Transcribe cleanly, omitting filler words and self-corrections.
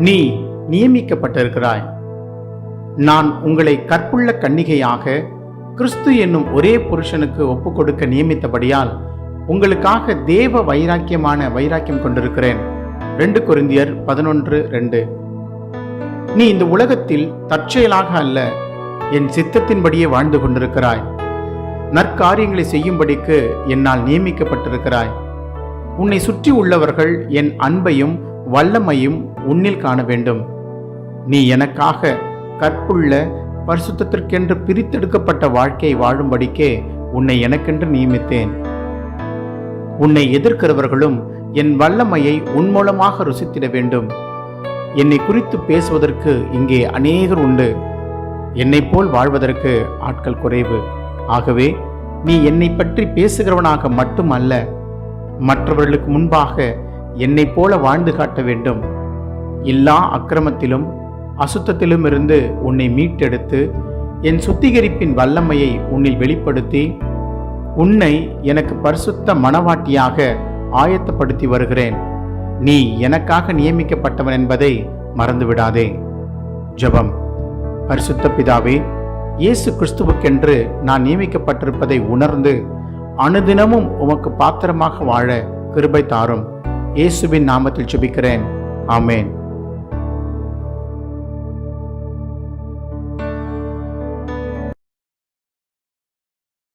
நீ நியமிக்கப்பட்டிருக்கிறாய். நான் உங்களை கற்புள்ள கன்னிகையாக கிறிஸ்து என்னும் ஒரே புருஷனுக்கு ஒப்புக்கொடுக்க நியமித்தபடியால் உங்களுக்காக தேவ வைராக்கியம் கொண்டிருக்கிறேன். 2 கொரிந்தியர் 11:2. நீ இந்த உலகத்தில் தற்செயலாக அல்ல, என் சித்தத்தின்படியே வாழ்ந்து கொண்டிருக்கிறாய். நற்காரியங்களை செய்யும்படிக்கு என்னால் நியமிக்கப்பட்டிருக்கிறாய். உன்னை சுற்றி உள்ளவர்கள் என் அன்பையும் வல்லமையும் உன்னில் காண வேண்டும். நீ எனக்காக கற்புள்ள பரிசுத்தத்திற்கென்று பிரித்தெடுக்கப்பட்ட வாழ்க்கையை வாழும்படிக்கே உன்னை எனக்கென்று நியமித்தேன். உன்னை எதிர்க்கிறவர்களும் என் வல்லமையை உன் மூலமாக ருசித்திட வேண்டும். என்னை குறித்து பேசுவதற்கு இங்கே அநேகர் உண்டு. என்னை போல் வாழ்வதற்கு ஆட்கள் குறைவு. ஆகவே நீ என்னை பற்றி பேசுகிறவனாக மட்டுமல்ல, மற்றவர்களுக்கு முன்பாக என்னை போல வாழ்ந்து காட்ட வேண்டும். எல்லா அக்கிரமத்திலும் அசுத்தத்திலும் இருந்து உன்னை மீட்டெடுத்து என் சுத்திகரிப்பின் வல்லமையை உன்னில் வெளிப்படுத்தி உன்னை எனக்கு பரிசுத்த மணவாட்டியாக ஆயத்தப்படுத்தி வருகிறேன். நீ எனக்காக நியமிக்கப்பட்டவன் என்பதை மறந்துவிடாதே. ஜெபம். பரிசுத்த பிதாவே, இயேசு கிறிஸ்துவுக்கென்று நான் நியமிக்கப்பட்டிருப்பதை உணர்ந்து அனுதினமும் உமக்கு பாத்திரமாக வாழ கிருபை தாரும். இயேசுவின் நாமத்தில் ஜெபிக்கிறேன். ஆமேன்.